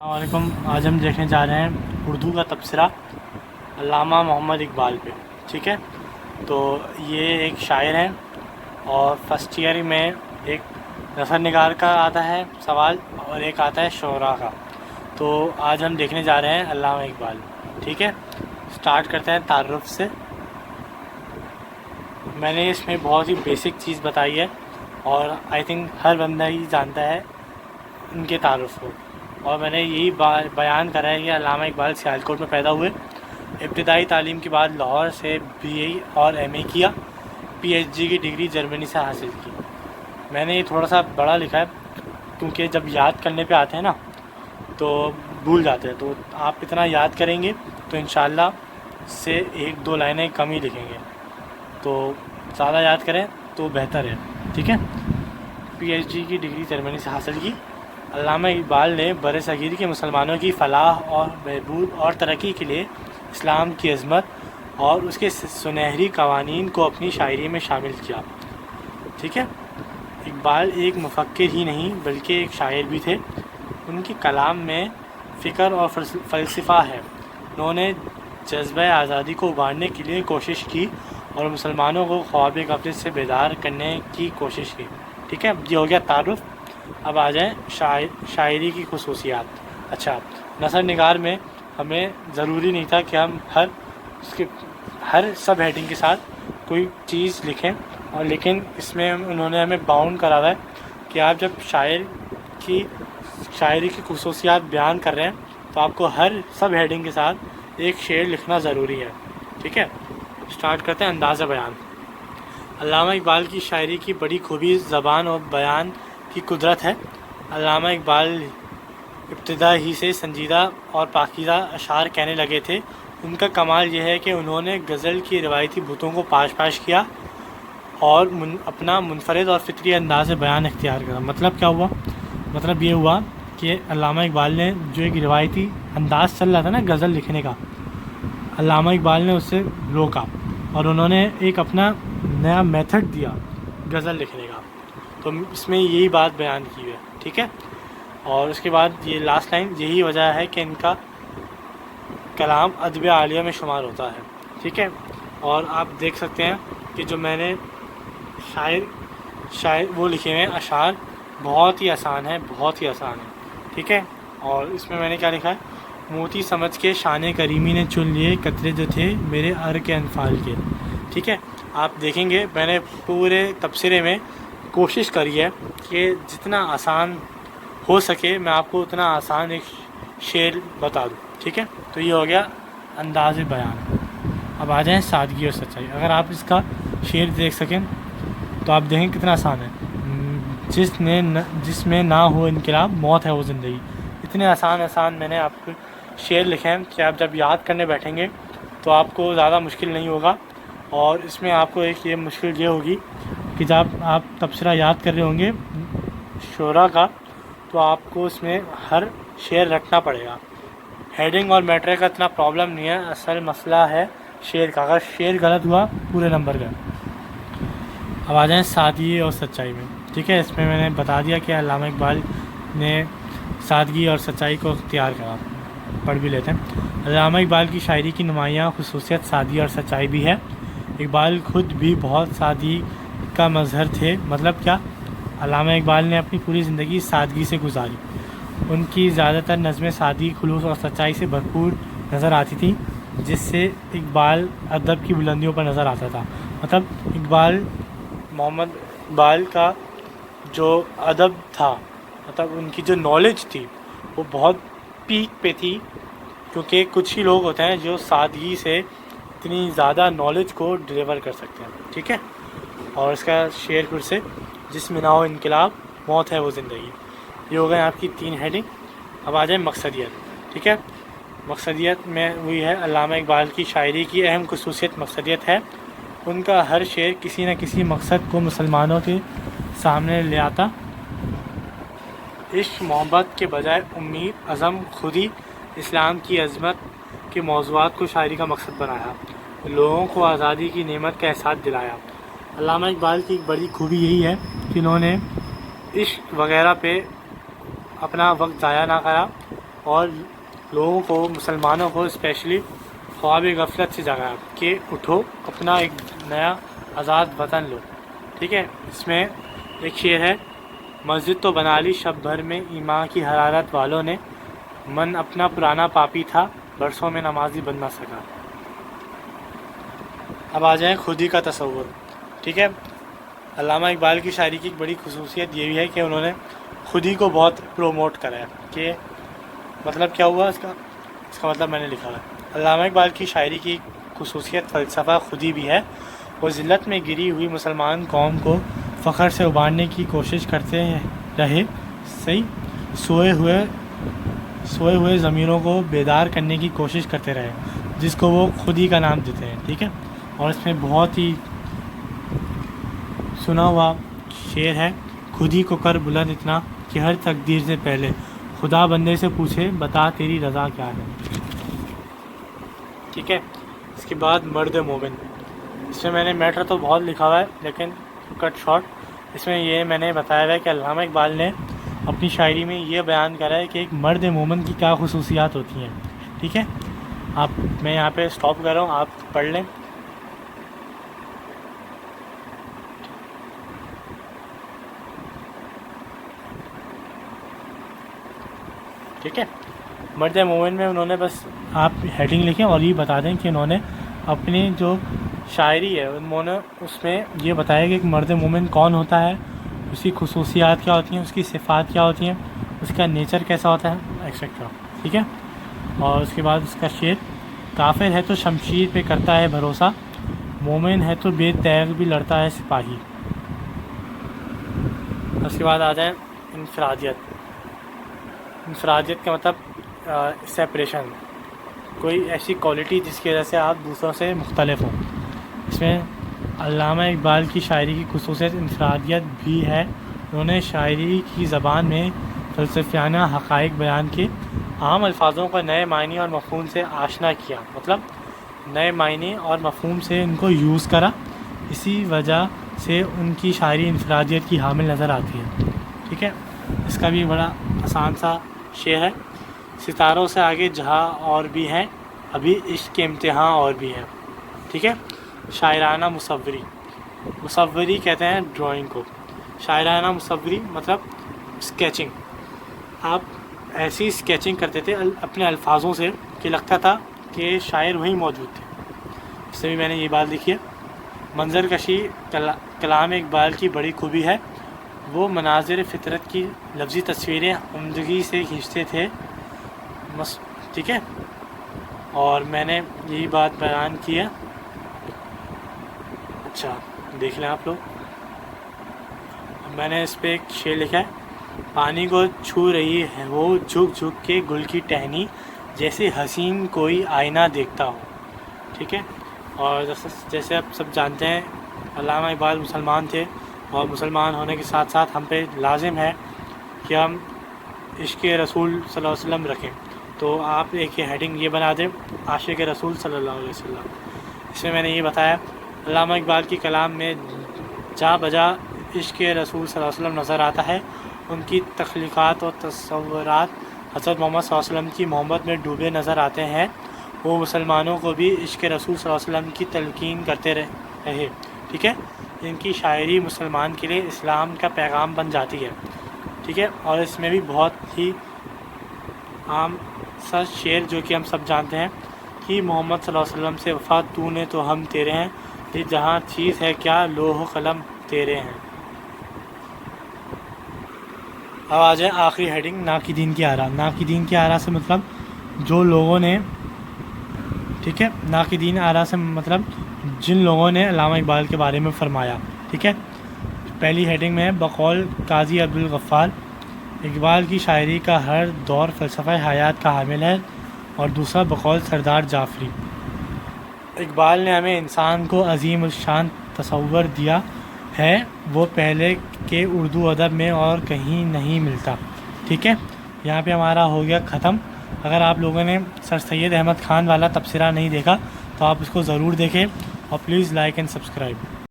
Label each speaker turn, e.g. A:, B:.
A: السلام علیکم۔ آج ہم دیکھنے جا رہے ہیں اردو کا تبصرہ علامہ محمد اقبال پہ، ٹھیک ہے؟ تو یہ ایک شاعر ہیں اور فرسٹ ایئر میں ایک نثر نگار کا آتا ہے سوال اور ایک آتا ہے شعراء کا۔ تو آج ہم دیکھنے جا رہے ہیں علامہ اقبال، ٹھیک ہے؟ سٹارٹ کرتے ہیں تعارف سے۔ میں نے اس میں بہت ہی بیسک چیز بتائی ہے اور آئی تھنک ہر بندہ ہی جانتا ہے ان کے تعارف کو، اور میں نے یہی بیان کرا ہے کہ علامہ اقبال سیالکوٹ میں پیدا ہوئے، ابتدائی تعلیم کے بعد لاہور سے BA اور MA کیا، PhD کی ڈگری جرمنی سے حاصل کی۔ میں نے یہ تھوڑا سا بڑا لکھا ہے کیونکہ جب یاد کرنے پہ آتے ہیں نا تو بھول جاتے ہیں، تو آپ اتنا یاد کریں گے تو انشاءاللہ سے 1-2 لائنیں کم ہی لکھیں گے، تو زیادہ یاد کریں تو بہتر ہے، ٹھیک ہے؟ PhD کی ڈگری جرمنی سے حاصل کی۔ علامہ اقبال نے برصغیر کے مسلمانوں کی فلاح اور بہبود اور ترقی کے لیے اسلام کی عظمت اور اس کے سنہری قوانین کو اپنی شاعری میں شامل کیا، ٹھیک ہے؟ اقبال ایک مفکر ہی نہیں بلکہ ایک شاعر بھی تھے۔ ان کے کلام میں فکر اور فلسفہ ہے۔ انہوں نے جذبہ آزادی کو ابھارنے کے لیے کوشش کی اور مسلمانوں کو خواب غفلت سے بیدار کرنے کی کوشش کی، ٹھیک ہے؟ یہ ہو گیا تعارف۔ اب آ جائیں شاعری کی خصوصیات۔ اچھا، نثر نگار میں ہمیں ضروری نہیں تھا کہ ہم ہر سب ہیڈنگ کے ساتھ کوئی چیز لکھیں، اور لیکن اس میں انہوں نے ہمیں باؤنڈ کرا ہوا ہے کہ آپ جب شاعری کی خصوصیات بیان کر رہے ہیں تو آپ کو ہر سب ہیڈنگ کے ساتھ ایک شعر لکھنا ضروری ہے، ٹھیک ہے؟ سٹارٹ کرتے ہیں انداز بیان۔ علامہ اقبال کی شاعری کی بڑی خوبی زبان اور بیان کی قدرت ہے۔ علامہ اقبال ابتدا ہی سے سنجیدہ اور پاکیزہ اشعار کہنے لگے تھے۔ ان کا کمال یہ ہے کہ انہوں نے غزل کی روایتی بتوں کو پاش کیا اور اپنا منفرد اور فطری انداز بیان اختیار کرا۔ مطلب کیا ہوا؟ مطلب یہ ہوا کہ علامہ اقبال نے جو ایک روایتی انداز چل رہا تھا نا غزل لکھنے کا، علامہ اقبال نے اس سے روکا اور انہوں نے ایک اپنا نیا میتھڈ دیا غزل لکھنے کا۔ تو اس میں یہی بات بیان کی ہے، ٹھیک ہے؟ اور اس کے بعد یہ لاسٹ لائن، یہی وجہ ہے کہ ان کا کلام ادب عالیہ میں شمار ہوتا ہے، ٹھیک ہے؟ اور آپ دیکھ سکتے ہیں کہ جو میں نے شاعر وہ لکھے ہوئے ہیں اشعار، بہت ہی آسان ہے، ٹھیک ہے؟ اور اس میں نے کیا لکھا ہے؟ موتی سمجھ کے شان کریمی نے چن لیے قطرے جو تھے میرے ار کے انفال کے، ٹھیک ہے؟ آپ دیکھیں گے میں نے پورے تبصرے میں کوشش کری ہے کہ جتنا آسان ہو سکے میں آپ کو اتنا آسان ایک شعر بتا دوں، ٹھیک ہے؟ تو یہ ہو گیا انداز بیان۔ اب آ جائیں سادگی اور سچائی۔ اگر آپ اس کا شعر دیکھ سکیں تو آپ دیکھیں کتنا آسان ہے۔ جس میں نہ ہو انقلاب موت ہے وہ زندگی۔ اتنے آسان میں نے آپ کو شعر لکھے ہیں کہ آپ جب یاد کرنے بیٹھیں گے تو آپ کو زیادہ مشکل نہیں ہوگا، اور اس میں آپ کو ایک یہ مشکل یہ ہوگی کہ جب آپ تبصرہ یاد کر رہے ہوں گے شعراء کا تو آپ کو اس میں ہر شعر رکھنا پڑے گا۔ ہیڈنگ اور میٹر کا اتنا پرابلم نہیں ہے، اصل مسئلہ ہے شعر کا۔ اگر شعر غلط ہوا پورے نمبر کا۔ اب آ جائیں سادگی اور سچائی میں، ٹھیک ہے؟ اس میں نے بتا دیا کہ علامہ اقبال نے سادگی اور سچائی کو اختیار کرا۔ پڑھ بھی لیتے ہیں۔ علامہ اقبال کی شاعری کی نمایاں خصوصیت سادگی اور سچائی بھی ہے۔ اقبال خود بھی بہت سادگی کا مظہر تھے۔ مطلب کیا؟ علامہ اقبال نے اپنی پوری زندگی سادگی سے گزاری۔ ان کی زیادہ تر نظمیں سادگی، خلوص اور سچائی سے بھرپور نظر آتی تھیں، جس سے اقبال ادب کی بلندیوں پر نظر آتا تھا۔ مطلب محمد اقبال کا جو ادب تھا، مطلب ان کی جو نالج تھی وہ بہت پیک پہ تھی، کیونکہ کچھ ہی لوگ ہوتے ہیں جو سادگی سے اتنی زیادہ نالج کو ڈیلیور کر سکتے ہیں، ٹھیک ہے؟ اور اس کا شعر پھر سے، جس میں نہ ہو انقلاب موت ہے وہ زندگی۔ یہ ہو گئے آپ کی 3 ہیڈنگ۔ اب آ جائیں مقصدیت، ٹھیک ہے؟ مقصدیت میں وہی ہے، علامہ اقبال کی شاعری کی اہم خصوصیت مقصدیت ہے۔ ان کا ہر شعر کسی نہ کسی مقصد کو مسلمانوں کے سامنے لے آتا۔ عشق محبت کے بجائے امید، عزم، خودی، اسلام کی عظمت کے موضوعات کو شاعری کا مقصد بنایا، لوگوں کو آزادی کی نعمت کا احساس دلایا۔ علامہ اقبال کی ایک بڑی خوبی یہی ہے کہ انہوں نے عشق وغیرہ پہ اپنا وقت ضائع نہ کرا، اور لوگوں کو، مسلمانوں کو اسپیشلی خواب غفلت سے جگایا کہ اٹھو، اپنا ایک نیا آزاد وطن لو. ٹھیک ہے. اس میں ایک شعر ہے: مسجد تو بنا لی شب بھر میں ایمان کی حرارت والوں نے، من اپنا پرانا پاپی تھا برسوں میں نمازی بن نہ سکا. اب آ جائیں خودی کا تصور. ٹھیک ہے. علامہ اقبال کی شاعری کی ایک بڑی خصوصیت یہ بھی ہے کہ انہوں نے خودی کو بہت پروموٹ کرا ہے. کہ مطلب کیا ہوا اس کا مطلب میں نے لکھا ہے. علامہ اقبال کی شاعری کی خصوصیت فلسفہ خودی بھی ہے. وہ ذلت میں گری ہوئی مسلمان قوم کو فخر سے ابارنے کی کوشش کرتے رہے. سوئے ہوئے ضمیروں کو بیدار کرنے کی کوشش کرتے رہے، جس کو وہ خودی کا نام دیتے ہیں. ٹھیک ہے. اور اس میں بہت ہی سنا ہوا شعر ہے: خودی کو کر بلند اتنا کہ ہر تقدیر سے پہلے خدا بندے سے پوچھے بتا تیری رضا کیا ہے. ٹھیک ہے. اس کے بعد مرد مومن. اس میں نے میٹر تو بہت لکھا ہوا ہے لیکن کٹ شارٹ اس میں یہ میں نے بتایا ہوا ہے کہ علامہ اقبال نے اپنی شاعری میں یہ بیان کرا ہے کہ ایک مرد مومن کی کیا خصوصیات ہوتی ہیں. ٹھیک ہے. میں یہاں پہ سٹاپ کر رہا ہوں، آپ پڑھ لیں. ٹھیک ہے. مرد مومن میں انہوں نے بس آپ ہیڈنگ لکھیں اور یہ بتا دیں کہ انہوں نے اپنی جو شاعری ہے انہوں نے اس میں یہ بتایا کہ ایک مرد مومن کون ہوتا ہے، اس کی خصوصیات کیا ہوتی ہیں، اس کی صفات کیا ہوتی ہیں، اس کا نیچر کیسا ہوتا ہے ایکسیکٹرا. ٹھیک ہے. اور اس کے بعد اس کا شعر: کافر ہے تو شمشیر پہ کرتا ہے بھروسہ، مومن ہے تو بے تیغ بھی لڑتا ہے سپاہی. اس کے بعد آ جائیں انفرادیت. انفرادیت کا مطلب سیپریشن، کوئی ایسی کوالٹی جس کی وجہ سے آپ دوسروں سے مختلف ہوں. اس میں علامہ اقبال کی شاعری کی خصوصیت انفرادیت بھی ہے. انہوں نے شاعری کی زبان میں فلسفیانہ حقائق بیان کے، عام الفاظوں کو نئے معنی اور مفہوم سے آشنا کیا، مطلب نئے معنی اور مفہوم سے ان کو یوز کرا. اسی وجہ سے ان کی شاعری انفرادیت کی حامل نظر آتی ہے. ٹھیک ہے. اس کا بھی بڑا آسان سا شعر ہے: ستاروں سے آگے جہاں اور بھی ہیں، ابھی عشق کے امتحان اور بھی ہیں. ٹھیک ہے. شاعرانہ مصوری. مصوری کہتے ہیں ڈرائنگ کو. شاعرانہ مصوری مطلب اسکیچنگ. آپ ایسی اسکیچنگ کرتے تھے اپنے الفاظوں سے کہ لگتا تھا کہ شاعر وہیں موجود تھے. اس سے بھی میں نے یہ بات لکھی ہے. منظر کشی کلام اقبال کی بڑی خوبی ہے. وہ مناظر فطرت کی لفظی تصویریں عمدگی سے کھینچتے تھے. ٹھیک ہے. اور میں نے یہی بات بیان کی ہے. اچھا دیکھ لیں آپ لوگ. میں نے اس پہ ایک شعر لکھا ہے: پانی کو چھو رہی ہے وہ جھک جھک کے گل کی ٹہنی، جیسے حسین کوئی آئینہ دیکھتا ہو. ٹھیک ہے. اور جیسے آپ سب جانتے ہیں علامہ اقبال مسلمان تھے، اور مسلمان ہونے کے ساتھ ساتھ ہم پہ لازم ہے کہ ہم عشق رسول صلی اللہ علیہ وسلم رکھیں. تو آپ ایک ہیڈنگ یہ بنا دیں: عاشق رسول صلی اللہ علیہ وسلم. اس میں نے یہ بتایا علامہ اقبال کی کلام میں جا بجا عشق رسول صلی اللہ علیہ وسلم نظر آتا ہے. ان کی تخلیقات اور تصورات حضرت محمد صلی اللہ علیہ وسلم کی محبت میں ڈوبے نظر آتے ہیں. وہ مسلمانوں کو بھی عشق رسول صلی اللہ علیہ وسلم کی تلقین کرتے رہے. ٹھیک ہے. ان کی شاعری مسلمان کے لیے اسلام کا پیغام بن جاتی ہے. ٹھیک ہے. اور اس میں بھی بہت ہی عام سا شعر جو کہ ہم سب جانتے ہیں کہ محمد صلی اللہ علیہ وسلم سے وفا تو نے تو ہم تیرے ہیں، یہ جہاں چیز ہے کیا لوح و قلم تیرے ہیں. اب آ جائیں آخری ہیڈنگ: ناقدین کی آراء. ناقدین کی آراء سے مطلب جو لوگوں نے، ٹھیک ہے، ناقدین آراء سے مطلب جن لوگوں نے علامہ اقبال کے بارے میں فرمایا. ٹھیک ہے. پہلی ہیڈنگ میں ہے: بقول قاضی عبدالغفار، اقبال کی شاعری کا ہر دور فلسفہ حیات کا حامل ہے. اور دوسرا بقول سردار جعفری، اقبال نے ہمیں انسان کو عظیم الشان تصور دیا ہے، وہ پہلے کے اردو ادب میں اور کہیں نہیں ملتا. ٹھیک ہے. یہاں پہ ہمارا ہو گیا ختم. اگر آپ لوگوں نے سر سید احمد خان والا تبصرہ نہیں دیکھا تو آپ اس کو ضرور دیکھیں، اور پلیز لائک اینڈ سبسکرائب.